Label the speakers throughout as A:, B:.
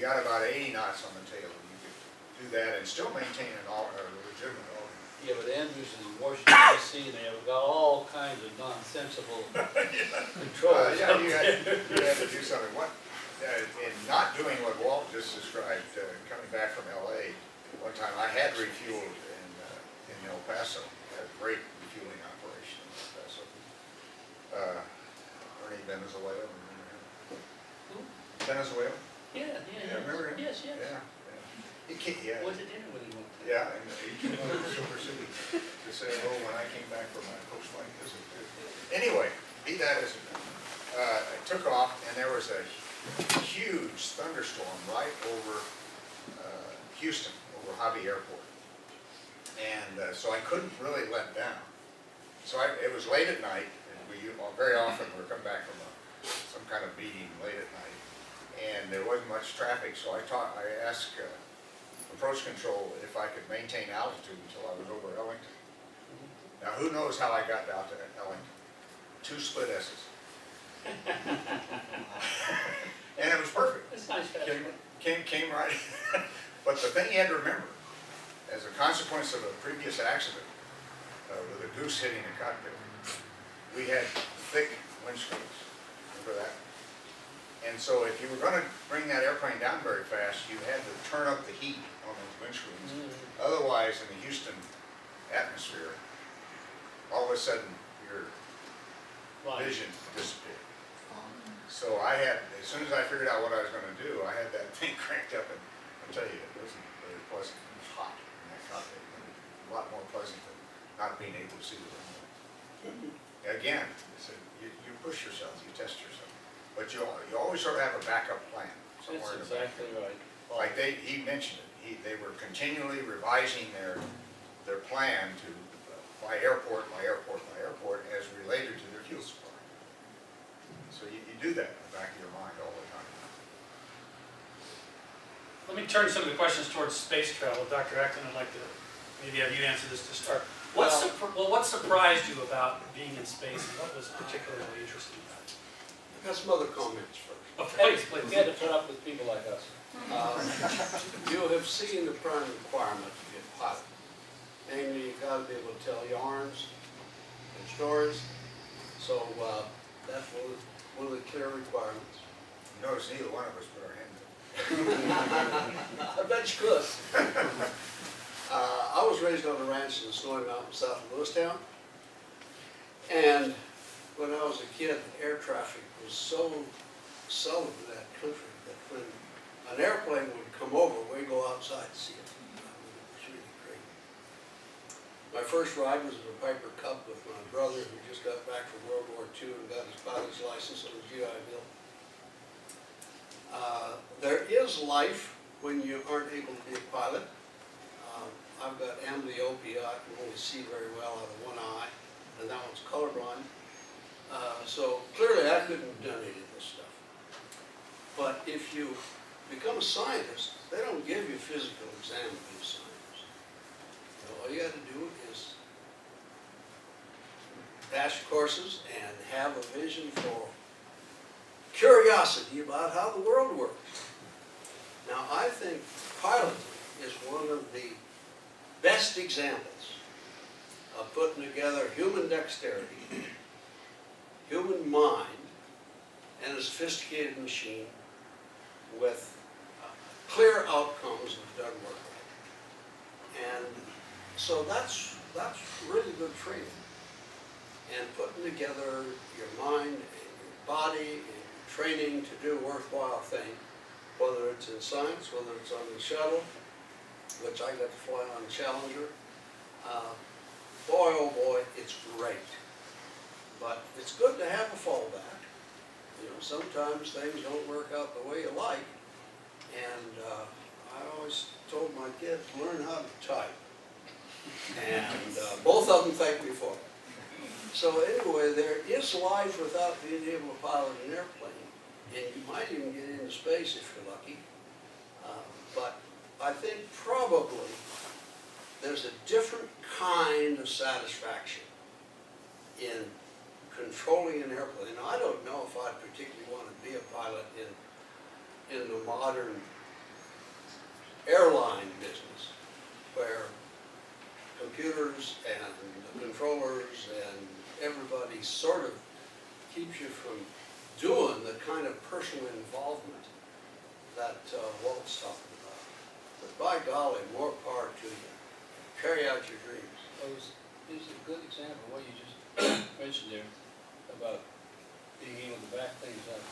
A: got about 80 knots on the tail. You could do that and still maintain a legitimate organ.
B: Yeah, but Andrews is in Washington D.C. and they have got all kinds of nonsensical controls.
A: Yeah, you had to do something. In not doing what Walt just described, coming back from L.A., one time I had refueled in El Paso. Had a great refueling operation in El Paso. Ernie Venezuela.
B: Who?
A: Venezuela?
B: Yeah,
A: remember him?
B: Yes.
A: Yeah. He came,
B: Went to dinner with him one time.
A: Yeah, and he came over to Silver City to say hello when I came back from my post-flight visit. Anyway, be that as it may, I took off, and there was a huge thunderstorm right over Houston, over Hobby Airport. And so I couldn't really let down. So it was late at night, and very often we're coming back from some kind of meeting late at night, and there wasn't much traffic, so I asked approach control if I could maintain altitude until I was over Ellington. Now who knows how I got out to Ellington? 2 split S's. And it was perfect.
B: It's nice.
A: Came right. But the thing you had to remember, as a consequence of a previous accident with a goose hitting a cockpit, we had thick windscreens. Remember that? And so if you were going to bring that airplane down very fast, you had to turn up the heat on those windscreens. Otherwise, in the Houston atmosphere, all of a sudden your vision disappeared. So I had, as soon as I figured out what I was going to do, I had that thing cranked up, and I'll tell you, it wasn't very pleasant. It was hot in that cockpit. A lot more pleasant than not being able to see the runway. Again, you push yourself, you test yourself. But you always sort of have a backup plan somewhere.
B: That's exactly right.
A: Like he mentioned it. They were continually revising their plan to fly airport as related to their fuel supply. So you do that in the back of your mind all the time.
C: Let me turn some of the questions towards space travel. Dr. Acton, I'd like to maybe have you answer this to start. What surprised you about being in space, and what was particularly interesting about it?
D: I got some other comments first.
C: Oh, please.
B: We had to put up with people like us.
D: You have seen the prime requirement to be a pilot. Namely, you've got to be able to tell yarns and stories. So that's one of the clear requirements.
A: You notice neither one of us put our hand up.
D: I bet you could. I was raised on a ranch in the Snowy Mountains south of Lewistown. And when I was a kid, air traffic was so seldom in that country that when an airplane would come over, we'd go outside to see it. It was really great. My first ride was in a Piper Cub with my brother, who just got back from World War II and got his pilot's license on his GI Bill. There is life when you aren't able to be a pilot. I've got amblyopia. I can only see very well out of one eye, and that one's colorblind. So clearly I couldn't have done any of this stuff. But if you become a scientist, they don't give you a physical exam to be a scientist. All you got to do is pass your courses and have a vision for curiosity about how the world works. Now I think piloting is one of the best examples of putting together human dexterity, human mind, and a sophisticated machine with clear outcomes if done work right. And so that's really good training. And putting together your mind and your body and your training to do a worthwhile thing, whether it's in science, whether it's on the shuttle, which I got to fly on Challenger. Boy, oh boy, it's great. But it's good to have a fallback. You know, sometimes things don't work out the way you like. And I always told my kids, learn how to type. And both of them thank me for it. So anyway, there is life without being able to pilot an airplane. And you might even get into space if you're lucky. But I think probably there's a different kind of satisfaction in controlling an airplane. Now, I don't know if I'd particularly want to be a pilot in the modern airline business, where computers and the controllers and everybody sort of keeps you from doing the kind of personal involvement that Walt's talking about. But by golly, more power to you. Carry out your dreams.
B: Here's a good example of what you just mentioned there about being able to back things up.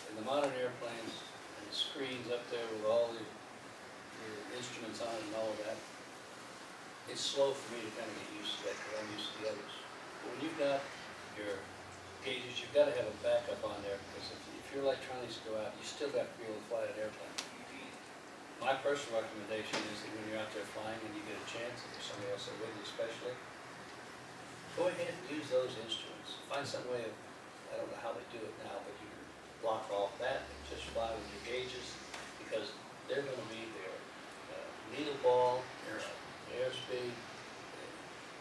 B: In the modern airplanes, and the screens up there with all the instruments on it and all of that, it's slow for me to kind of get used to that because I'm used to the others. But when you've got your gauges, you've got to have a backup on there because if your electronics go out, you still got to be able to fly an airplane. My personal recommendation is that when you're out there flying and you get a chance, if there's somebody else there with you especially, go ahead and use those instruments. Find some way of, I don't know how they do it now, but you can block off that and just fly with your gauges because they're going to be there. Needle ball, airspeed,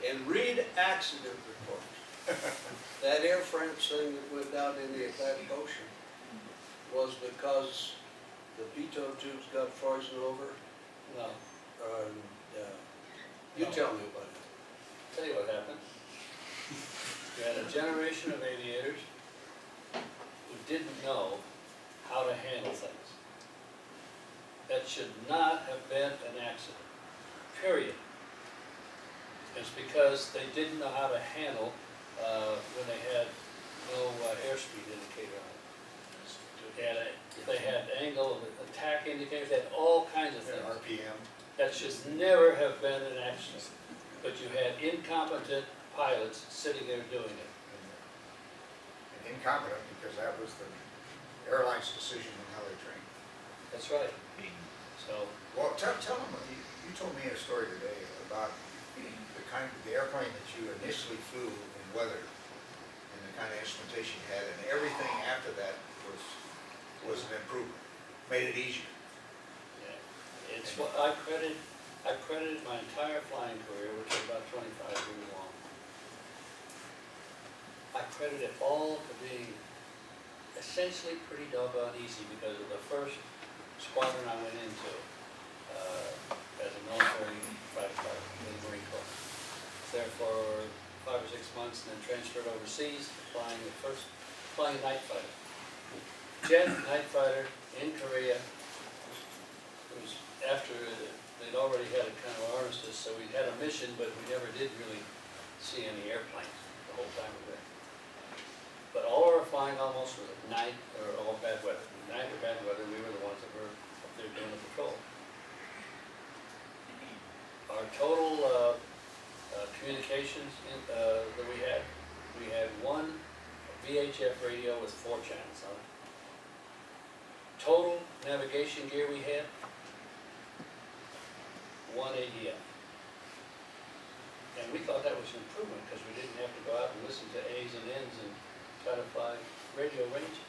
D: And read accident reports. That Air France thing that went down in the Atlantic Ocean was because the pitot tubes got frozen over.
B: no,
D: You
B: No.
D: tell me about it.
B: tell you what happened. You had a generation of aviators who didn't know how to handle things. That should not have been an accident, period. It's because they didn't know how to handle when they had no airspeed indicator on it. They had angle, attack indicators, they had all kinds of things.
A: RPM.
B: That should never have been an accident. But you had incompetent pilots sitting there doing it.
A: And incompetent because that was the airline's decision on how they trained.
B: That's right. So,
A: Well, tell them, you told me a story today about the airplane that you initially flew in weather and the kind of instrumentation you had, and everything after that was an improvement, made it easier.
B: yeah, it's what I credited my entire flying career, which is about 25 years long. I credit it all to being essentially pretty doggone easy because of the first squadron I went into as a military fighter pilot in the Marine Corps. There for 5 or 6 months and then transferred overseas, flying a night fighter. Jet night fighter in Korea. It was after they'd already had a kind of armistice, so we had a mission, but we never did really see any airplanes the whole time we were there. But all our flying almost was at night or all bad weather. Night or bad weather, we were the ones that were up there doing the patrol. Our total communications that we had one VHF radio with 4 channels on it. Total navigation gear we had, 1 ADF. And we thought that was an improvement because we didn't have to go out and listen to A's and N's and try to fly radio ranges.